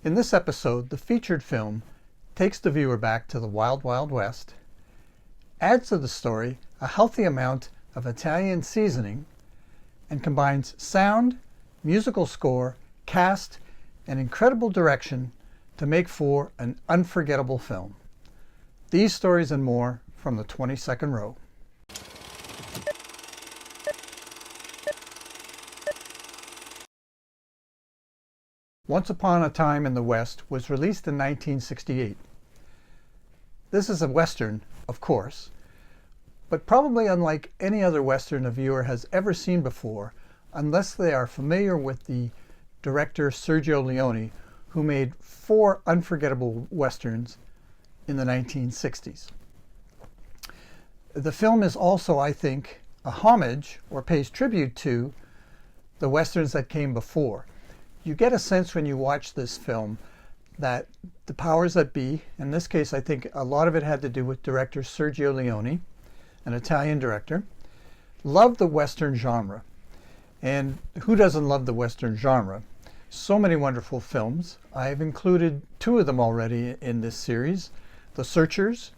In this episode, the featured film takes the viewer back to the Wild Wild West, adds to the story a healthy amount of Italian seasoning, and combines sound, musical score, cast, and incredible direction to make for an unforgettable film. These stories and more from the 22nd row. Once Upon a Time in the West was released in 1968. This is a Western, of course, but probably unlike any other Western a viewer has ever seen before, unless they are familiar with the director Sergio Leone, who made 4 unforgettable Westerns in the 1960s. The film is also, I think, a homage, or pays tribute to, the Westerns that came before. You get a sense when you watch this film that the powers that be, in this case I think a lot of it had to do with director Sergio Leone, an Italian director, loved the Western genre. And who doesn't love the Western genre? So many wonderful films. I've included 2 of them already in this series. The Searchers,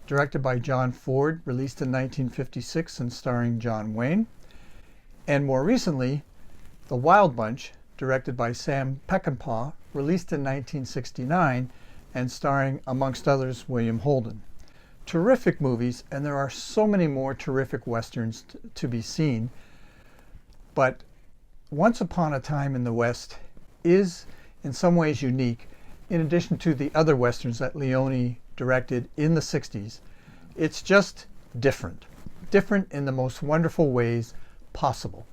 directed by John Ford, released in 1956 and starring John Wayne. And more recently, The Wild Bunch, directed by Sam Peckinpah, released in 1969 and starring, amongst others, William Holden. Terrific movies, and there are so many more terrific Westerns to be seen. But Once Upon a Time in the West is in some ways unique. In addition to the other Westerns that Leone directed in the 60s, it's just different. Different in the most wonderful ways possible.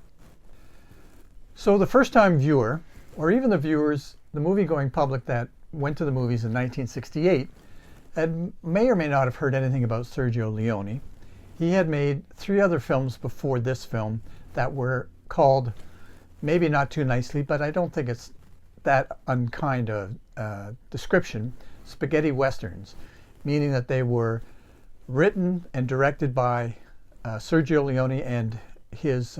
So the first-time viewer, or even the viewers, the movie-going public that went to the movies in 1968, may or may not have heard anything about Sergio Leone. He had made 3 other films before this film that were called, maybe not too nicely, but I don't think it's that unkind a description, spaghetti westerns, meaning that they were written and directed by Sergio Leone and his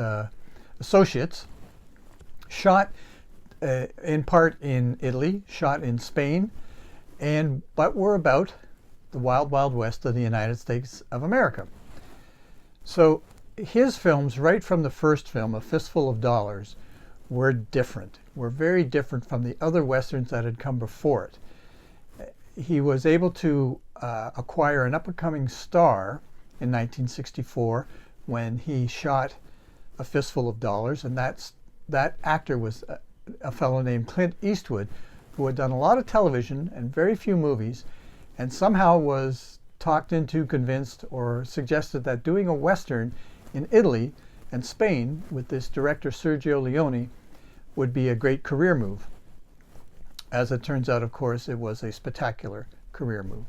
associates, shot in part in Italy, shot in Spain, but were about the Wild Wild West of the United States of America. So his films, right from the first film, A Fistful of Dollars, were different, were very different from the other Westerns that had come before it. He was able to acquire an up-and-coming star in 1964 when he shot A Fistful of Dollars, and that actor was a fellow named Clint Eastwood, who had done a lot of television and very few movies, and somehow was talked into, convinced, or suggested that doing a Western in Italy and Spain with this director Sergio Leone would be a great career move. As it turns out, of course, it was a spectacular career move.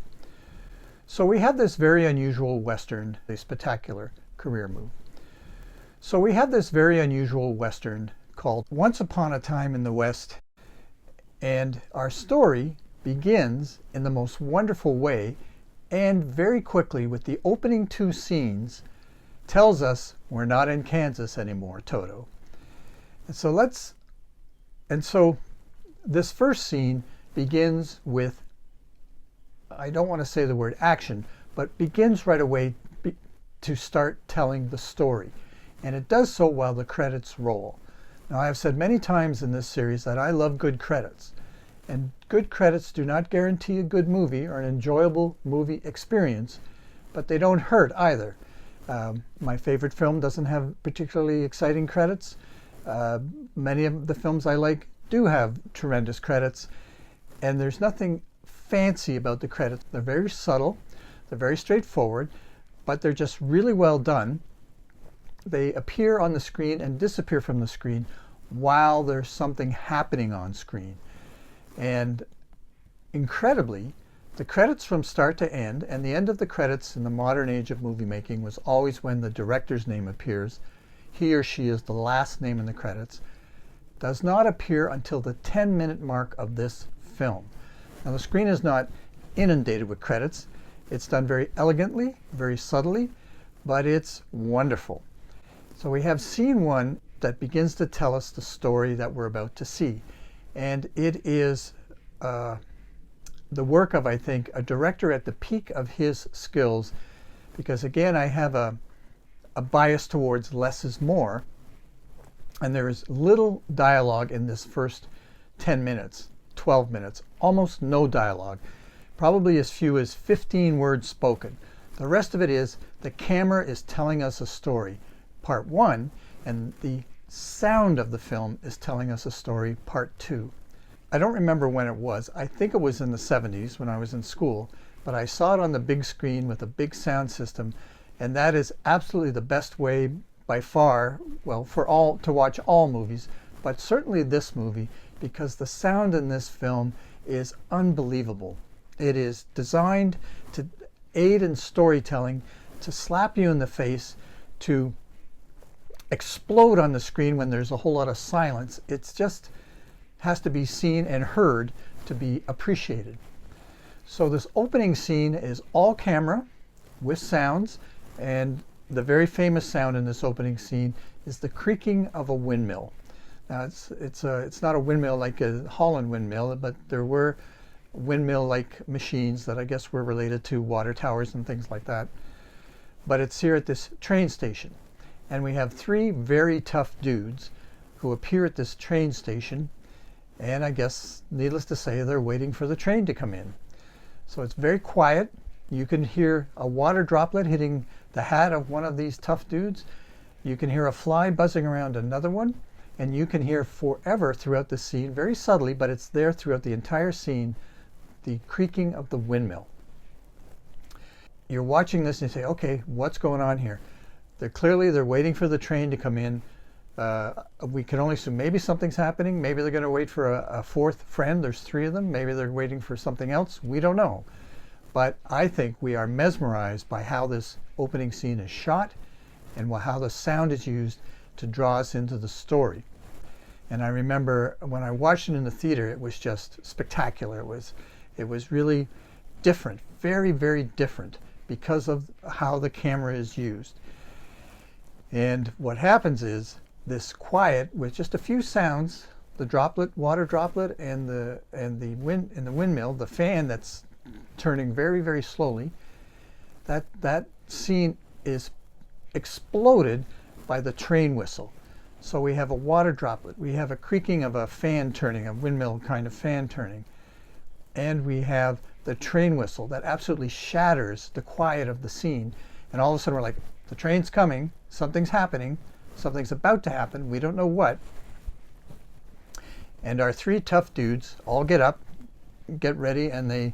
So we had this very unusual Western, a spectacular career move. So we had this very unusual Western called Once Upon a Time in the West, and our story begins in the most wonderful way, and very quickly with the opening 2 scenes tells us we're not in Kansas anymore, Toto. And so this first scene begins with, I don't want to say the word action, but begins right away to start telling the story. And it does so while the credits roll. Now, I have said many times in this series that I love good credits. And good credits do not guarantee a good movie or an enjoyable movie experience, but they don't hurt either. My favorite film doesn't have particularly exciting credits. Many of the films I like do have tremendous credits, and there's nothing fancy about the credits. They're very subtle, they're very straightforward, but they're just really well done. They appear on the screen and disappear from the screen while there's something happening on screen. And incredibly, the credits from start to end, and the end of the credits in the modern age of movie making was always when the director's name appears. He or she is the last name in the credits. Does not appear until the 10-minute mark of this film. Now, the screen is not inundated with credits. It's done very elegantly, very subtly, but it's wonderful. So we have scene 1 that begins to tell us the story that we're about to see. And it is the work of, I think, a director at the peak of his skills, because again, I have a bias towards less is more, and there is little dialogue in this first 10 minutes, 12 minutes, almost no dialogue, probably as few as 15 words spoken. The rest of it is the camera is telling us a story, part one, and the sound of the film is telling us a story, part two. I don't remember when it was. I think it was in the 70s when I was in school, but I saw it on the big screen with a big sound system, and that is absolutely the best way by far, well, for all to watch all movies, but certainly this movie, because the sound in this film is unbelievable. It is designed to aid in storytelling, to slap you in the face, to explode on the screen when there's a whole lot of silence. It's just has to be seen and heard to be appreciated. So this opening scene is all camera with sounds, and the very famous sound in this opening scene is the creaking of a windmill. Now it's not a windmill like a Holland windmill, but there were windmill-like machines that I guess were related to water towers and things like that. But it's here at this train station, and we have three very tough dudes who appear at this train station, and I guess, needless to say, they're waiting for the train to come in. So it's very quiet. You can hear a water droplet hitting the hat of one of these tough dudes. You can hear a fly buzzing around another one, and you can hear forever throughout the scene, very subtly, but it's there throughout the entire scene, the creaking of the windmill. You're watching this and you say, okay, what's going on here? They're waiting for the train to come in. We can only assume maybe something's happening. Maybe they're going to wait for a fourth friend. There's three of them. Maybe they're waiting for something else. We don't know. But I think we are mesmerized by how this opening scene is shot and how the sound is used to draw us into the story. And I remember when I watched it in the theater, it was just spectacular. It was really different, very, very different, because of how the camera is used. And what happens is this quiet with just a few sounds, the droplet, water droplet, and the windmill, the fan that's turning very, very slowly, that scene is exploded by the train whistle. So we have a water droplet, we have a creaking of a fan turning, a windmill kind of fan turning, and we have the train whistle that absolutely shatters the quiet of the scene. And all of a sudden we're like, the train's coming, something's happening, something's about to happen, we don't know what. And our three tough dudes all get up, get ready, and they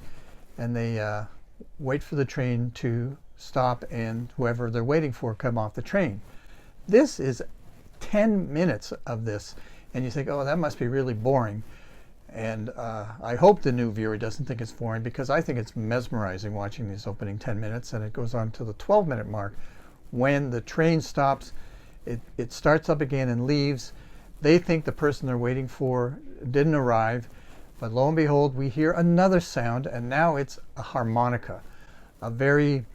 wait for the train to stop, and whoever they're waiting for come off the train. This is 10 minutes of this, and you think, oh, that must be really boring. And I hope the new viewer doesn't think it's boring, because I think it's mesmerizing watching these opening 10 minutes, and it goes on to the 12-minute mark when the train stops. It starts up again and leaves. They think the person they're waiting for didn't arrive, but lo and behold, we hear another sound, and now it's a harmonica, a very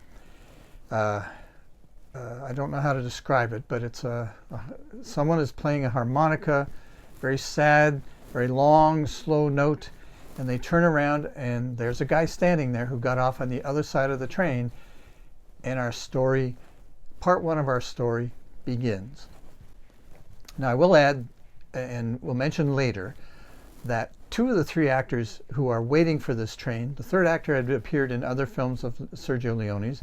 I don't know how to describe it, but it's someone is playing a harmonica, very sad, very long, slow note, and they turn around and there's a guy standing there who got off on the other side of the train, and our story, part one of our story, begins. Now I will add, and we'll mention later, that two of the three actors who are waiting for this train, the third actor had appeared in other films of Sergio Leone's,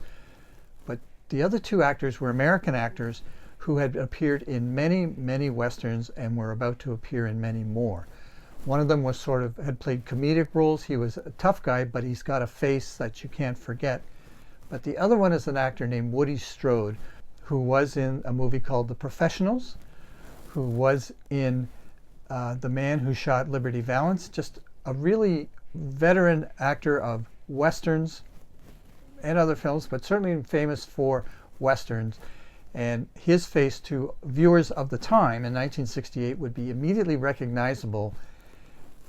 but the other two actors were American actors who had appeared in many, many westerns and were about to appear in many more. One of them was had played comedic roles. He was a tough guy, but he's got a face that you can't forget. But the other one is an actor named Woody Strode, who was in a movie called The Professionals, who was in The Man Who Shot Liberty Valance, just a really veteran actor of westerns and other films, but certainly famous for westerns. And his face to viewers of the time in 1968 would be immediately recognizable.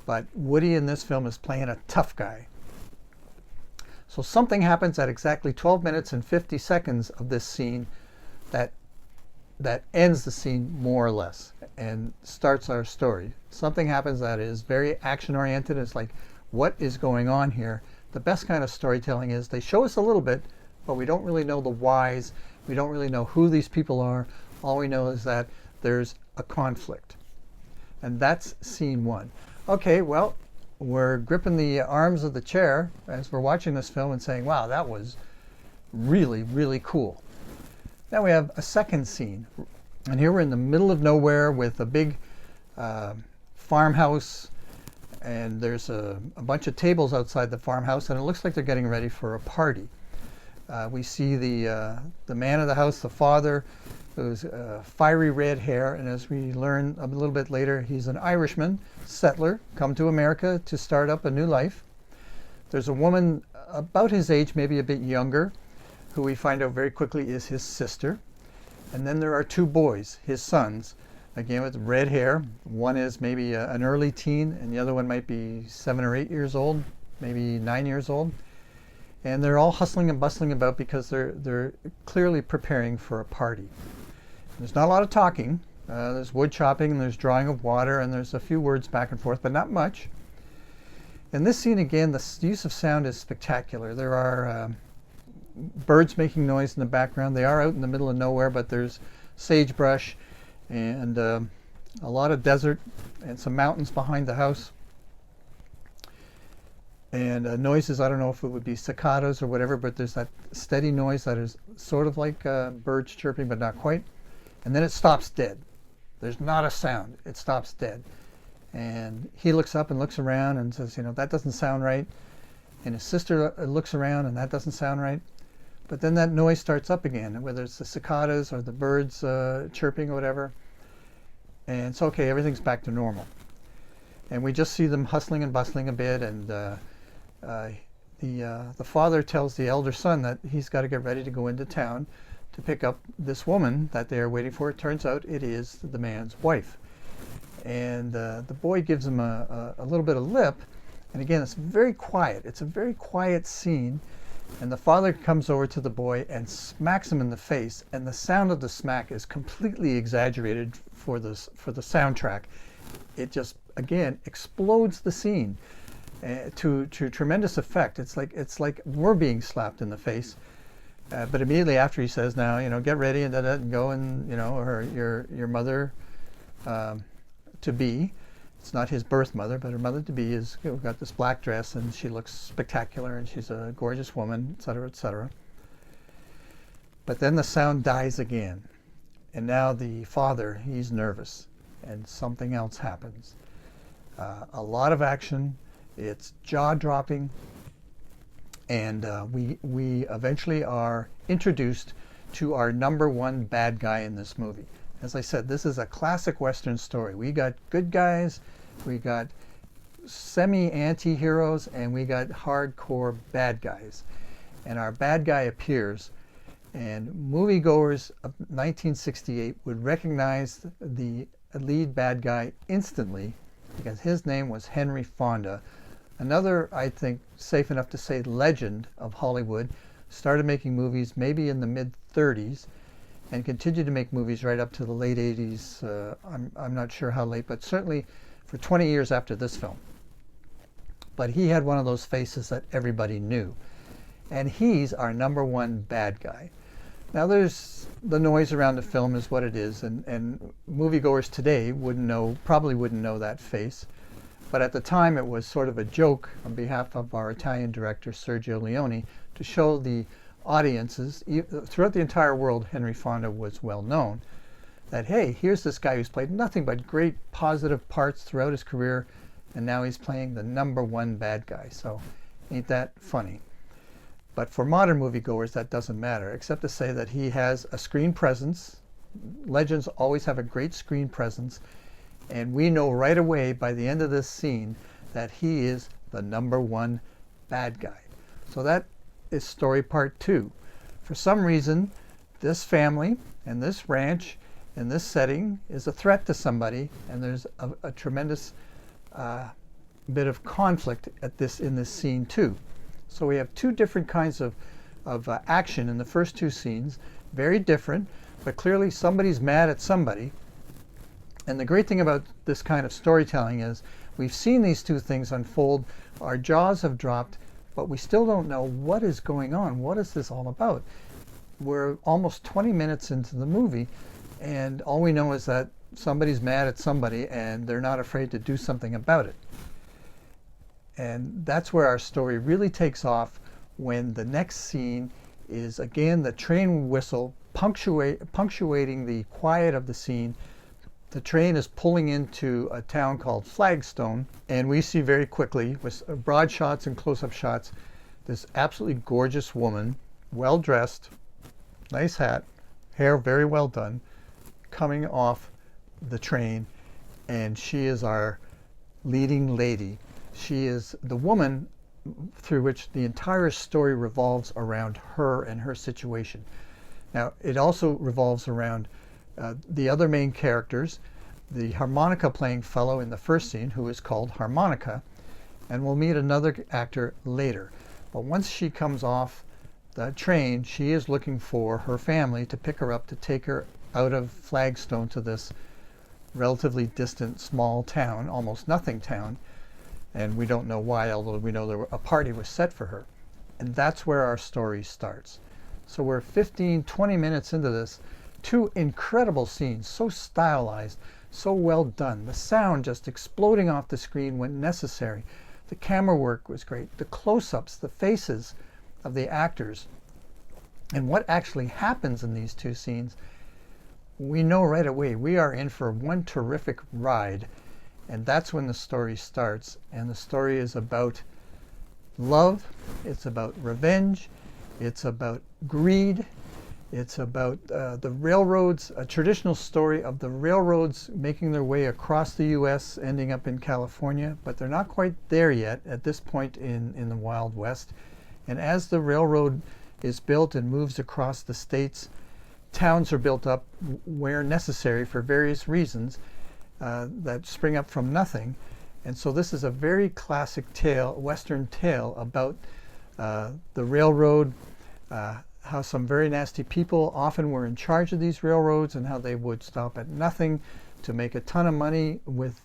But Woody in this film is playing a tough guy. So something happens at exactly 12 minutes and 50 seconds of this scene that ends the scene more or less and starts our story. Something happens that is very action oriented. It's like what is going on here. The best kind of storytelling is they show us a little bit, but we don't really know the whys. We don't really know who these people are. All we know is that there's a conflict. And that's scene one. Okay, well, we're gripping the arms of the chair as we're watching this film and saying, wow, that was really, really cool. Now we have a second scene. And here we're in the middle of nowhere with a big farmhouse, and there's a bunch of tables outside the farmhouse, and it looks like they're getting ready for a party. We see the man of the house, the father, who's fiery red hair, and as we learn a little bit later, he's an Irishman, settler, come to America to start up a new life. There's a woman about his age, maybe a bit younger, who we find out very quickly is his sister. And then there are two boys, his sons, again with red hair. One is maybe an early teen, and the other one might be 7 or 8 years old, maybe 9 years old. And they're all hustling and bustling about because they're clearly preparing for a party. There's not a lot of talking. There's wood chopping, and there's drawing of water, and there's a few words back and forth, but not much. In this scene, again, the use of sound is spectacular. There are birds making noise in the background. They are out in the middle of nowhere, but there's sagebrush and a lot of desert and some mountains behind the house. And noises, I don't know if it would be cicadas or whatever, but there's that steady noise that is sort of like birds chirping, but not quite. And then it stops dead. There's not a sound. It stops dead. And he looks up and looks around and says, that doesn't sound right. And his sister looks around, and that doesn't sound right. But then that noise starts up again, whether it's the cicadas or the birds chirping or whatever. And it's okay, everything's back to normal. And we just see them hustling and bustling a bit, and the father tells the elder son that he's got to get ready to go into town to pick up this woman that they're waiting for. It turns out it is the man's wife. And the boy gives him a little bit of lip, and again, it's very quiet. It's a very quiet scene. And the father comes over to the boy and smacks him in the face, and the sound of the smack is completely exaggerated for the soundtrack. It just, again, explodes the scene to tremendous effect. It's like we're being slapped in the face. But immediately after he says, now, get ready and go and, or your mother to be. It's not his birth mother, but her mother-to-be has got this black dress, and she looks spectacular, and she's a gorgeous woman, etc., etc. But then the sound dies again, and now the father, he's nervous, and something else happens. A lot of action, it's jaw-dropping, and we eventually are introduced to our number one bad guy in this movie. As I said, this is a classic Western story. We got good guys, we got semi-anti-heroes, and we got hardcore bad guys. And our bad guy appears, and moviegoers of 1968 would recognize the lead bad guy instantly because his name was Henry Fonda. Another, I think, safe enough to say, legend of Hollywood. Started making movies maybe in the mid-30s. And continued to make movies right up to the late 80s. I'm not sure how late, but certainly for 20 years after this film. But he had one of those faces that everybody knew. And he's our number one bad guy. Now there's the noise around the film is what it is, and moviegoers today probably wouldn't know that face. But at the time it was sort of a joke on behalf of our Italian director Sergio Leone to show the audiences throughout the entire world. Henry Fonda was well known that, hey, here's this guy who's played nothing but great positive parts throughout his career, and now he's playing the number one bad guy. So ain't that funny? But for modern moviegoers, that doesn't matter, except to say that he has a screen presence. Legends always have a great screen presence, and we know right away by the end of this scene that he is the number one bad guy. So that is story part two. For some reason, this family and this ranch and this setting is a threat to somebody, and there's a tremendous bit of conflict in this scene too. So we have two different kinds of action in the first two scenes, very different, but clearly somebody's mad at somebody. And the great thing about this kind of storytelling is we've seen these two things unfold Our jaws have dropped, but we still don't know what is going on. What is this all about? We're almost 20 minutes into the movie, and all we know is that somebody's mad at somebody and they're not afraid to do something about it. And that's where our story really takes off, when the next scene is again the train whistle punctuating the quiet of the scene. The train is pulling into a town called Flagstone, and we see very quickly, with broad shots and close-up shots, this absolutely gorgeous woman, well dressed, nice hat, hair very well done, coming off the train, and she is our leading lady. She is the woman through which the entire story revolves around her and her situation. Now, it also revolves around the other main characters, the harmonica playing fellow in the first scene, who is called Harmonica, and we'll meet another actor later. But once she comes off the train, she is looking for her family to pick her up, to take her out of Flagstone to this relatively distant small town, almost nothing town, and we don't know why, although we know a party was set for her. And that's where our story starts. So we're 15, 20 minutes into this. Two incredible scenes, so stylized, so well done. The sound just exploding off the screen when necessary. The camera work was great. The close-ups, the faces of the actors, and what actually happens in these two scenes, we know right away we are in for one terrific ride. And that's when the story starts. And the story is about love, it's about revenge, it's about greed, it's about the railroads, a traditional story of the railroads making their way across the U.S., ending up in California, but they're not quite there yet at this point in the Wild West. And as the railroad is built and moves across the states, towns are built up where necessary for various reasons that spring up from nothing. And so this is a very classic tale, Western tale, about the railroad, how some very nasty people often were in charge of these railroads, and how they would stop at nothing to make a ton of money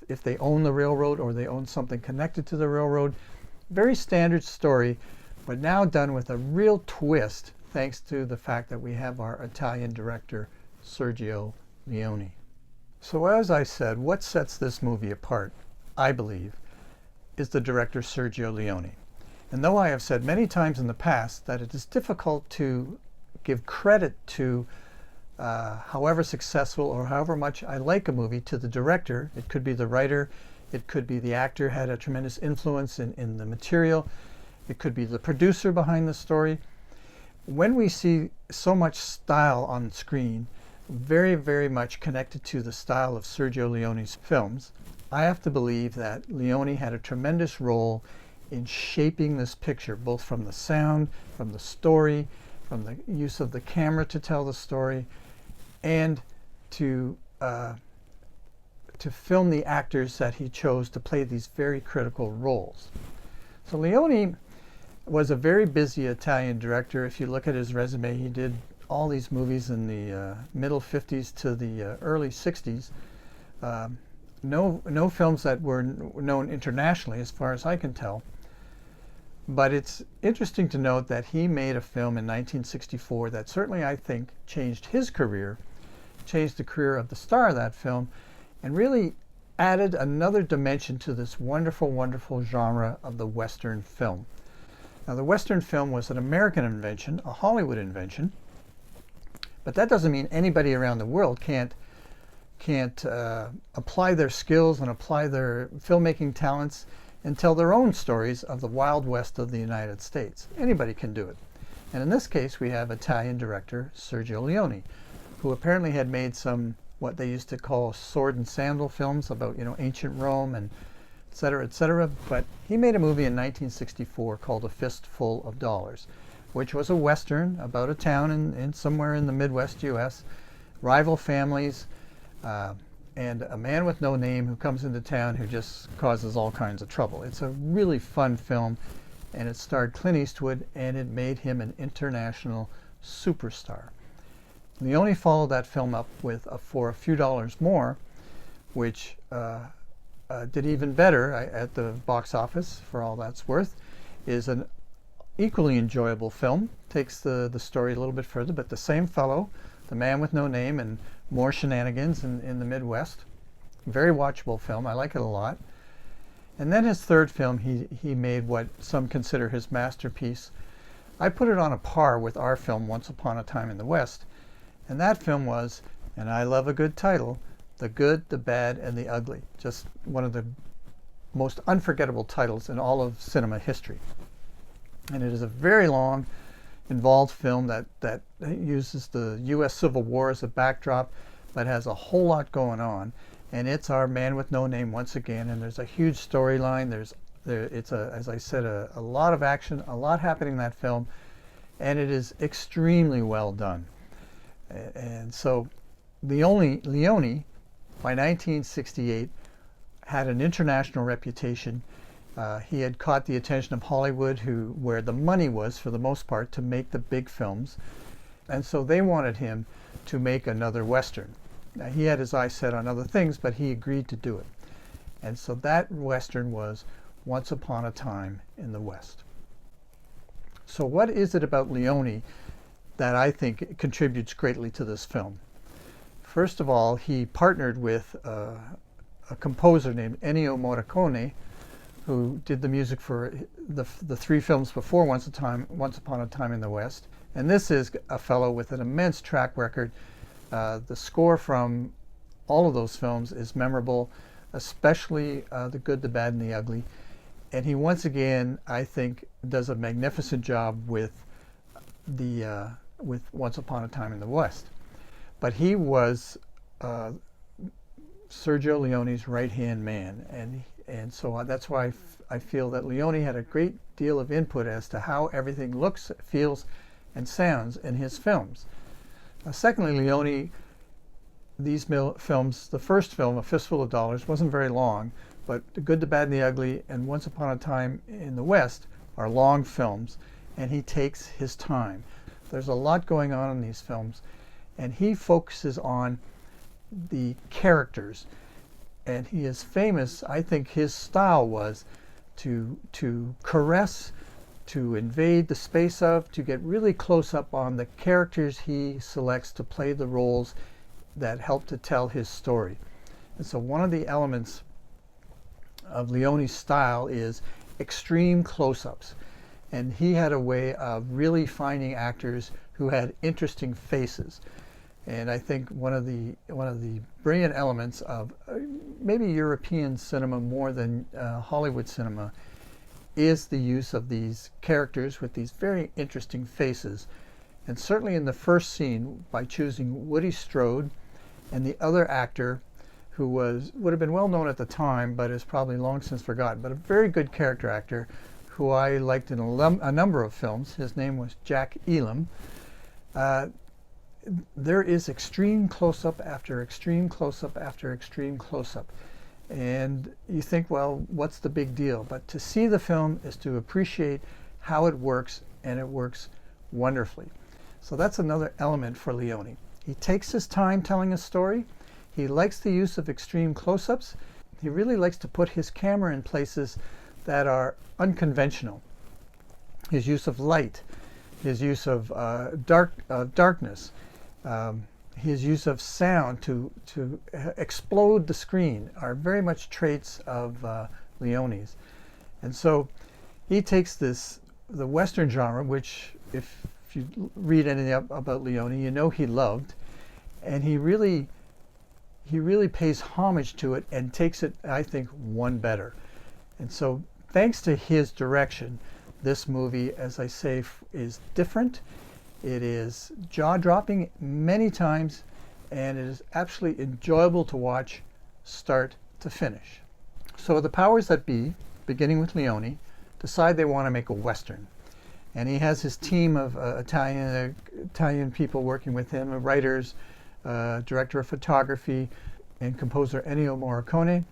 if they own the railroad or they own something connected to the railroad. Very standard story, but now done with a real twist, thanks to the fact that we have our Italian director, Sergio Leone. So as I said, what sets this movie apart, I believe, is the director Sergio Leone. And though I have said many times in the past that it is difficult to give credit to however successful or however much I like a movie to the director, it could be the writer, it could be the actor had a tremendous influence in the material, it could be the producer behind the story. When we see so much style on screen, very, very much connected to the style of Sergio Leone's films, I have to believe that Leone had a tremendous role in shaping this picture, both from the sound, from the story, from the use of the camera to tell the story, and to film the actors that he chose to play these very critical roles. So Leone was a very busy Italian director. If you look at his resume, he did all these movies in the middle 50s to the early 60s. No films that were known internationally, as far as I can tell. But it's interesting to note that he made a film in 1964 that certainly, I think, changed his career, changed the career of the star of that film, and really added another dimension to this wonderful, wonderful genre of the Western film. Now, the Western film was an American invention, a Hollywood invention, but that doesn't mean anybody around the world can't apply their skills and apply their filmmaking talents and tell their own stories of the Wild West of the United States. Anybody can do it. And in this case, we have Italian director Sergio Leone, who apparently had made some, what they used to call sword and sandal films about, ancient Rome and et cetera, et cetera. But he made a movie in 1964 called A Fistful of Dollars, which was a Western about a town in somewhere in the Midwest U.S., rival families, and a man with no name who comes into town who just causes all kinds of trouble. It's a really fun film, and it starred Clint Eastwood, and it made him an international superstar. Leone followed that film up with For a Few Dollars More, which did even better at the box office, for all that's worth, is an equally enjoyable film. Takes the story a little bit further, but the same fellow, The Man with No Name, and more shenanigans in the Midwest. Very watchable film. I like it a lot. And then his third film, he made what some consider his masterpiece. I put it on a par with our film, Once Upon a Time in the West. And that film was, and I love a good title, The Good, the Bad, and the Ugly. Just one of the most unforgettable titles in all of cinema history. And it is a very long, involved film that uses the U.S. Civil War as a backdrop, but has a whole lot going on. And it's our Man with No Name once again, and there's a huge storyline. It's as I said, a lot of action, a lot happening in that film, and it is extremely well done. And so Leone, by 1968, had an international reputation. He had caught the attention of Hollywood, where the money was, for the most part, to make the big films. And so they wanted him to make another Western. Now, he had his eyes set on other things, but he agreed to do it. And so that Western was Once Upon a Time in the West. So what is it about Leone that I think contributes greatly to this film? First of all, he partnered with a composer named Ennio Morricone, who did the music for the three films before Once Upon a Time in the West. And this is a fellow with an immense track record. The score from all of those films is memorable, especially The Good, the Bad, and the Ugly. And he once again, I think, does a magnificent job with Once Upon a Time in the West. But he was Sergio Leone's right-hand man, and so that's why I feel that Leone had a great deal of input as to how everything looks, feels, and sounds in his films. Secondly, Leone, these films, the first film, A Fistful of Dollars, wasn't very long, but The Good, the Bad, and the Ugly and Once Upon a Time in the West are long films, and he takes his time. There's a lot going on in these films, and he focuses on the characters. And he is famous, I think his style was to caress, to invade the space of, to get really close up on the characters he selects to play the roles that help to tell his story. And so one of the elements of Leone's style is extreme close-ups. And he had a way of really finding actors who had interesting faces. And I think one of the brilliant elements of maybe European cinema more than Hollywood cinema is the use of these characters with these very interesting faces. And certainly in the first scene, by choosing Woody Strode and the other actor who would have been well known at the time, but is probably long since forgotten, but a very good character actor who I liked in a number of films. His name was Jack Elam. There is extreme close-up after extreme close-up after extreme close-up. And you think, well, what's the big deal? But to see the film is to appreciate how it works, and it works wonderfully. So that's another element for Leone. He takes his time telling a story. He likes the use of extreme close-ups. He really likes to put his camera in places that are unconventional. His use of light, his use of darkness, his use of sound to explode the screen are very much traits of Leone's. And so he takes the Western genre, which if you read anything about Leone, you know he loved, and he really pays homage to it and takes it, I think, one better. And so thanks to his direction, this movie, as I say, is different. It is jaw-dropping many times, and it is absolutely enjoyable to watch start to finish. So the powers that be, beginning with Leone, decide they want to make a Western. And he has his team of Italian people working with him, writers, director of photography, and composer Ennio Morricone,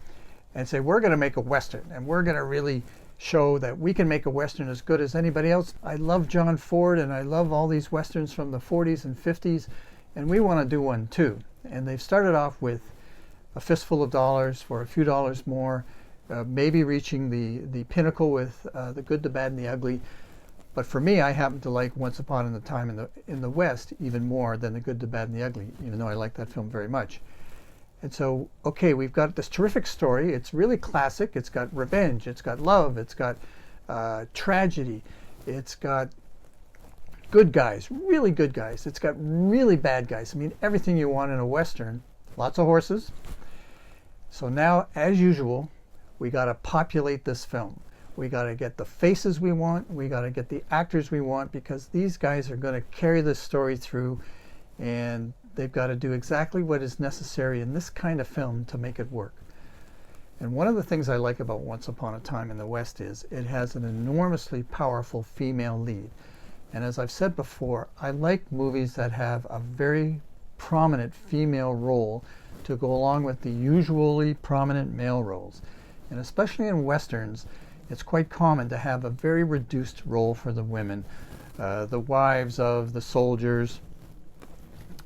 and say, we're going to make a Western, and we're going to really show that we can make a Western as good as anybody else. I love John Ford, and I love all these Westerns from the 40s and 50s, and we want to do one too. And they've started off with a fistful of dollars for a few dollars more, maybe reaching the pinnacle with The Good, the Bad, and the Ugly. But for me, I happen to like Once Upon a Time in the West even more than The Good, the Bad, and the Ugly, even though I like that film very much. And so, okay, we've got this terrific story. It's really classic. It's got revenge. It's got love. It's got tragedy. It's got good guys, really good guys. It's got really bad guys. I mean, everything you want in a Western. Lots of horses. So now, as usual, we got to populate this film. We got to get the faces we want. We got to get the actors we want, because these guys are going to carry this story through, and they've got to do exactly what is necessary in this kind of film to make it work. And one of the things I like about Once Upon a Time in the West is it has an enormously powerful female lead. And as I've said before, I like movies that have a very prominent female role to go along with the usually prominent male roles. And especially in Westerns, it's quite common to have a very reduced role for the women. The wives of the soldiers,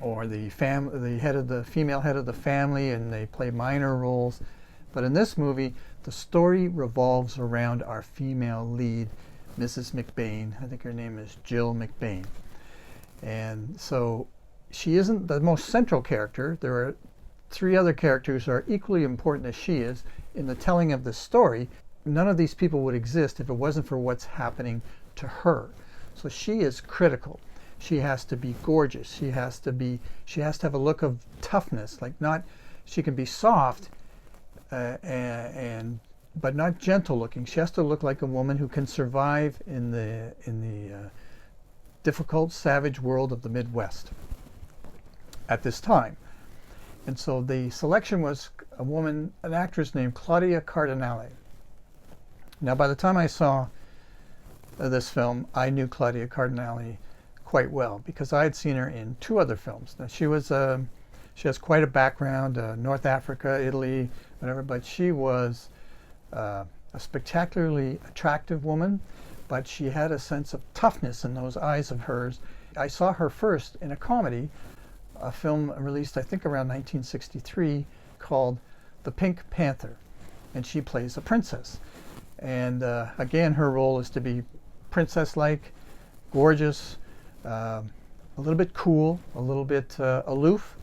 or the female head of the family, and they play minor roles. But in this movie, the story revolves around our female lead, Mrs. McBain. I think her name is Jill McBain. And so she isn't the most central character. There are three other characters who are equally important as she is in the telling of the story. None of these people would exist if it wasn't for what's happening to her. So she is critical. She has to be gorgeous. She has to have a look of toughness. She can be soft, but not gentle looking. She has to look like a woman who can survive in the difficult, savage world of the Midwest at this time. And so the selection was an actress named Claudia Cardinale. Now, by the time I saw this film, I knew Claudia Cardinale quite well, because I had seen her in two other films. Now, she has quite a background, North Africa, Italy, whatever, but she was a spectacularly attractive woman, but she had a sense of toughness in those eyes of hers. I saw her first in a comedy, a film released I think around 1963 called The Pink Panther, and she plays a princess. And again, her role is to be princess-like, gorgeous, a little bit cool, a little bit aloof,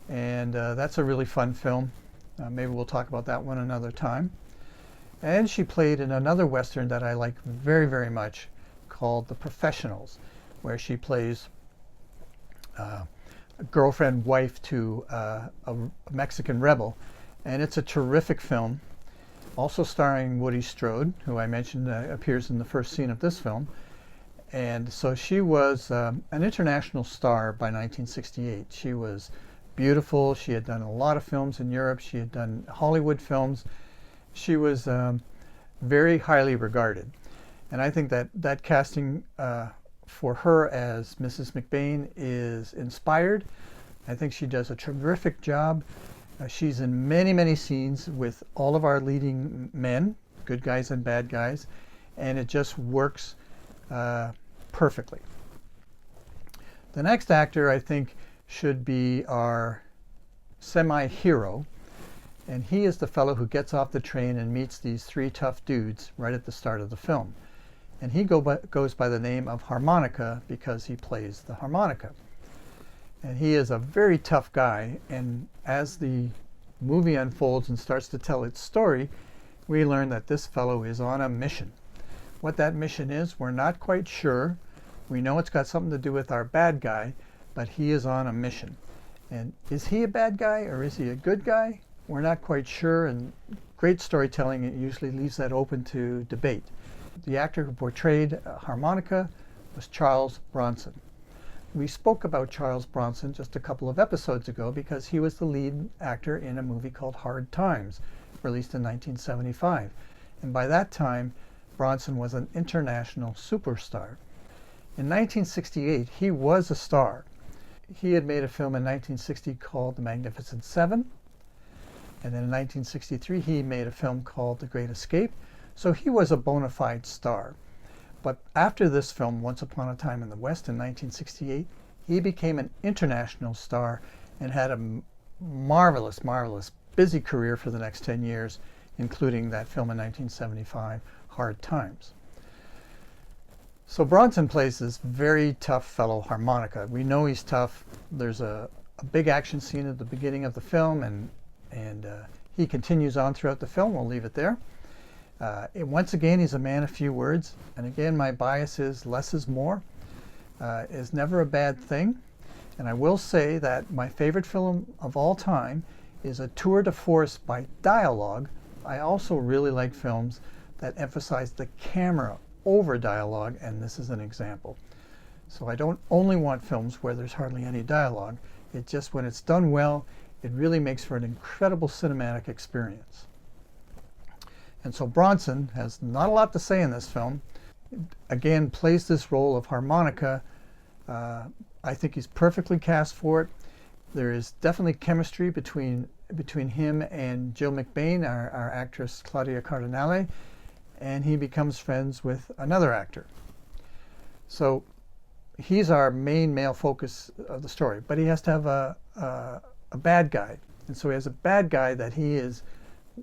and that's a really fun film. Maybe we'll talk about that one another time. And she played in another Western that I like very, very much called The Professionals, where she plays a girlfriend, wife to a Mexican rebel. And it's a terrific film, also starring Woody Strode, who I mentioned appears in the first scene of this film. And so she was an international star by 1968. She was beautiful. She had done a lot of films in Europe. She had done Hollywood films. She was very highly regarded. And I think that casting for her as Mrs. McBain is inspired. I think she does a terrific job. She's in many, many scenes with all of our leading men, good guys and bad guys, and it just works perfectly. The next actor, I think, should be our semi-hero, and he is the fellow who gets off the train and meets these three tough dudes right at the start of the film. And he goes by the name of Harmonica because he plays the harmonica. And he is a very tough guy, and as the movie unfolds and starts to tell its story, we learn that this fellow is on a mission. What that mission is, we're not quite sure. We know it's got something to do with our bad guy, but he is on a mission. And is he a bad guy or is he a good guy? We're not quite sure, and great storytelling, it usually leaves that open to debate. The actor who portrayed Harmonica was Charles Bronson. We spoke about Charles Bronson just a couple of episodes ago because he was the lead actor in a movie called Hard Times, released in 1975. And by that time, Bronson was an international superstar. In 1968, he was a star. He had made a film in 1960 called The Magnificent Seven. And then in 1963, he made a film called The Great Escape. So he was a bona fide star. But after this film, Once Upon a Time in the West in 1968, he became an international star and had a marvelous, marvelous busy career for the next 10 years, including that film in 1975, Hard Times. So Bronson plays this very tough fellow harmonica. We know he's tough. There's a big action scene at the beginning of the film, and he continues on throughout the film. We'll leave it there. Once again, he's a man of few words. And again, my bias is less is more. Is never a bad thing. And I will say that my favorite film of all time is a tour de force by dialogue. I also really like films that emphasize the camera over dialogue, and this is an example. So I don't only want films where there's hardly any dialogue. It just, when it's done well, it really makes for an incredible cinematic experience. And so Bronson has not a lot to say in this film. Again, plays this role of harmonica. I think he's perfectly cast for it. There is definitely chemistry between him and Jill McBain, our actress Claudia Cardinale, and he becomes friends with another actor. So he's our main male focus of the story, but he has to have a bad guy. And so he has a bad guy that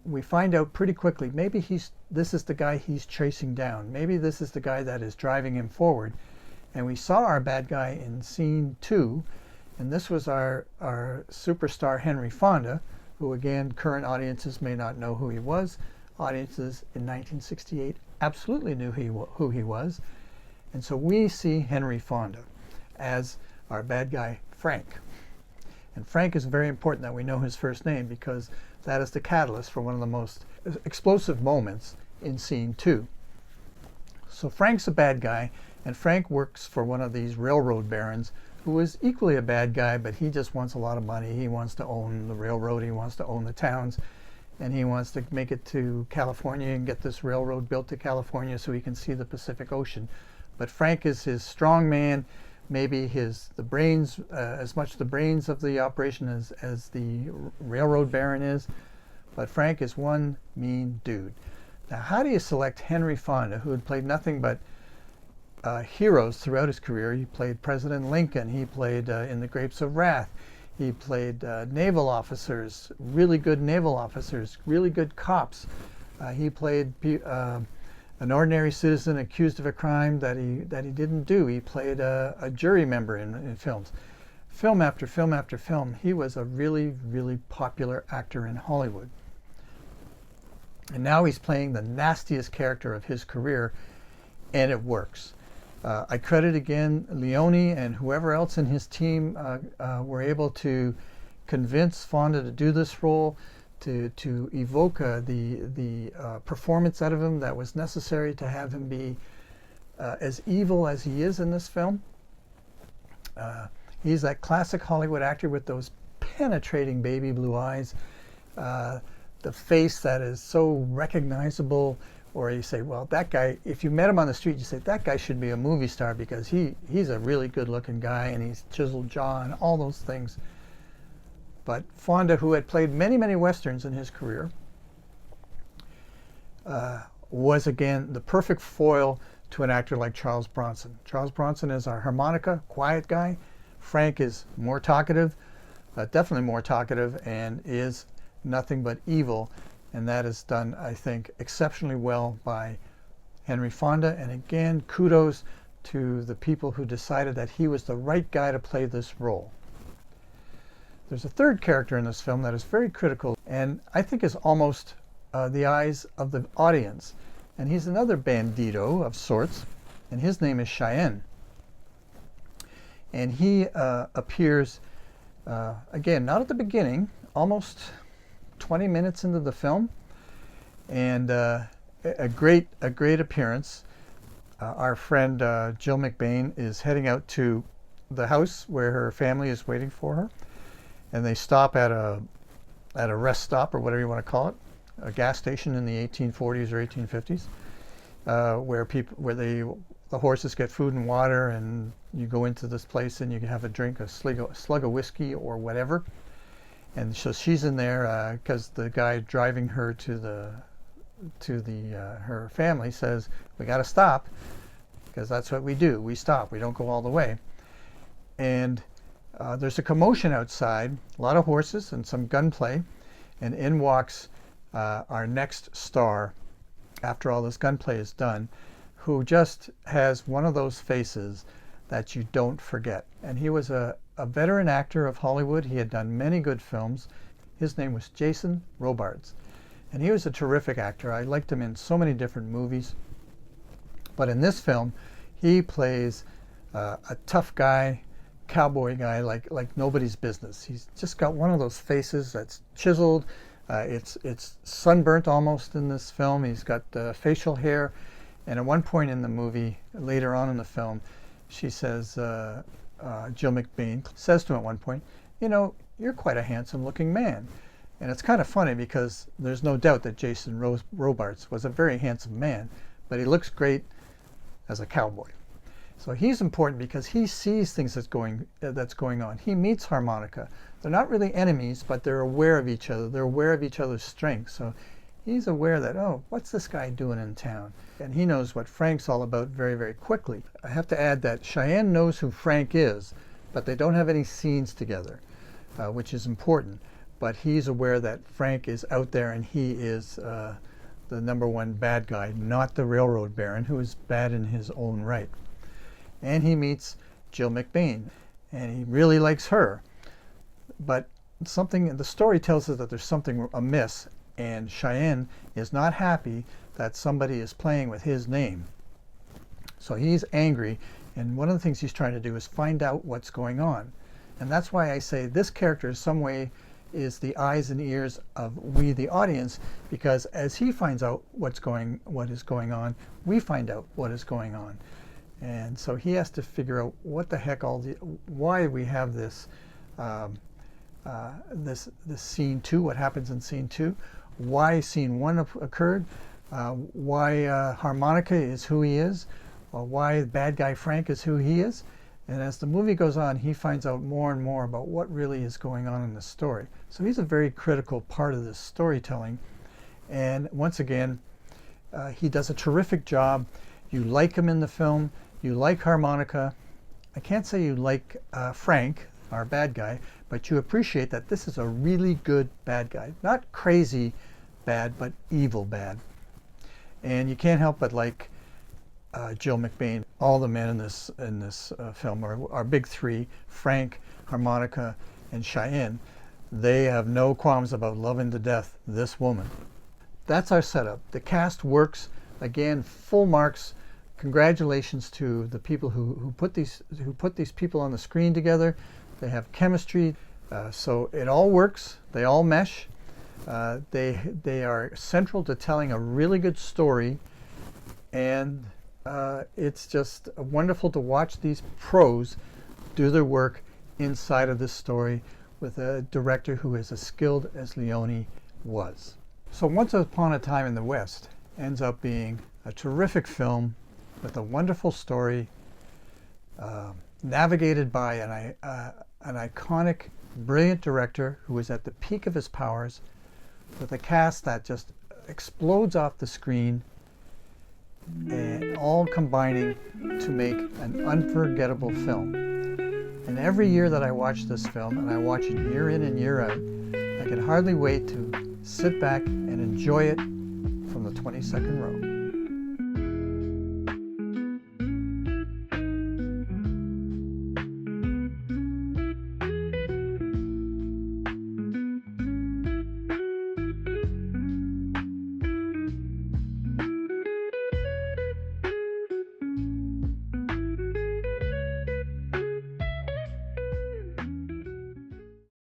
we find out pretty quickly, maybe this is the guy he's chasing down. Maybe this is the guy that is driving him forward. And we saw our bad guy in scene 2, and this was our superstar Henry Fonda, who again, current audiences may not know who he was. Audiences in 1968 absolutely knew who he was. And so we see Henry Fonda as our bad guy, Frank. And Frank is very important that we know his first name, because that is the catalyst for one of the most explosive moments in scene 2. So Frank's a bad guy, and Frank works for one of these railroad barons who is equally a bad guy, but he just wants a lot of money. He wants to own the railroad, he wants to own the towns, and he wants to make it to California and get this railroad built to California so he can see the Pacific Ocean. But Frank is his strong man, maybe the brains, as much the brains of the operation as the railroad baron is. But Frank is one mean dude. Now, how do you select Henry Fonda, who had played nothing but heroes throughout his career? He played President Lincoln. He played in The Grapes of Wrath. He played naval officers, really good naval officers, really good cops. He played an ordinary citizen accused of a crime that he didn't do. He played a jury member in films. Film after film after film, he was a really, really popular actor in Hollywood. And now he's playing the nastiest character of his career, and it works. I credit again Leone and whoever else in his team were able to convince Fonda to do this role, to evoke the performance out of him that was necessary to have him be as evil as he is in this film. He's that classic Hollywood actor with those penetrating baby blue eyes, the face that is so recognizable. Or you say, well, that guy, if you met him on the street, you say, that guy should be a movie star because he's a really good-looking guy and he's chiseled jaw and all those things. But Fonda, who had played many, many Westerns in his career, was, again, the perfect foil to an actor like Charles Bronson. Charles Bronson is our harmonica, quiet guy. Frank is more talkative, definitely more talkative, and is nothing but evil. And that is done, I think, exceptionally well by Henry Fonda. And again, kudos to the people who decided that he was the right guy to play this role. There's a third character in this film that is very critical and I think is almost the eyes of the audience. And he's another bandito of sorts, and his name is Cheyenne. And he appears, again, not at the beginning, almost 20 minutes into the film, and a great appearance. Our friend Jill McBain is heading out to the house where her family is waiting for her, and they stop at a rest stop, or whatever you want to call it, a gas station in the 1840s or 1850s, where the horses get food and water, and you go into this place and you can have a drink, a slug of whiskey or whatever. And so she's in there because the guy driving her to her family says, we got to stop, because that's what we do. We stop. We don't go all the way. And there's a commotion outside, a lot of horses and some gunplay. And in walks our next star, after all this gunplay is done, who just has one of those faces that you don't forget. And he was a veteran actor of Hollywood. He had done many good films. His name was Jason Robards. And he was a terrific actor. I liked him in so many different movies. But in this film, he plays a tough guy, cowboy guy, like nobody's business. He's just got one of those faces that's chiseled. It's sunburnt almost in this film. He's got facial hair. And at one point in the movie, later on in the film, she says, Jill McBain says to him at one point, you know, you're quite a handsome looking man. And it's kind of funny because there's no doubt that Jason Robards was a very handsome man, but he looks great as a cowboy. So he's important because he sees things that's going on. He meets harmonica. They're not really enemies, but they're aware of each other. They're aware of each other's strengths. So he's aware that, oh, what's this guy doing in town? And he knows what Frank's all about very, very quickly. I have to add that Cheyenne knows who Frank is, but they don't have any scenes together, which is important. But he's aware that Frank is out there and he is the #1 bad guy, not the railroad baron, who is bad in his own right. And he meets Jill McBain, and he really likes her. But the story tells us that there's something amiss, and Cheyenne is not happy that somebody is playing with his name. So he's angry, and one of the things he's trying to do is find out what's going on. And that's why I say this character in some way is the eyes and ears of we, the audience, because as he finds out what is going on, we find out what is going on. And so he has to figure out what the heck why we have this this scene 2, what happens in scene 2, why scene 1 occurred, why harmonica is who he is, or why bad guy Frank is who he is. And as the movie goes on, he finds out more and more about what really is going on in the story. So he's a very critical part of this storytelling. And once again, he does a terrific job. You like him in the film. You like harmonica. I can't say you like Frank, our bad guy, but you appreciate that this is a really good bad guy. Not crazy bad, but evil bad. And you can't help but like Jill McBain. All the men in this film are big three: Frank, harmonica, and Cheyenne. They have no qualms about loving to death this woman. That's our setup. The cast works. Again, full marks. Congratulations to the people who put these people on the screen together. They have chemistry, so it all works. They all mesh. They are central to telling a really good story, and it's just wonderful to watch these pros do their work inside of this story with a director who is as skilled as Leone was. So Once Upon a Time in the West ends up being a terrific film with a wonderful story, navigated by an iconic, brilliant director who is at the peak of his powers, with a cast that just explodes off the screen, and all combining to make an unforgettable film. And every year that I watch this film, and I watch it year in and year out, I can hardly wait to sit back and enjoy it from the 22nd row.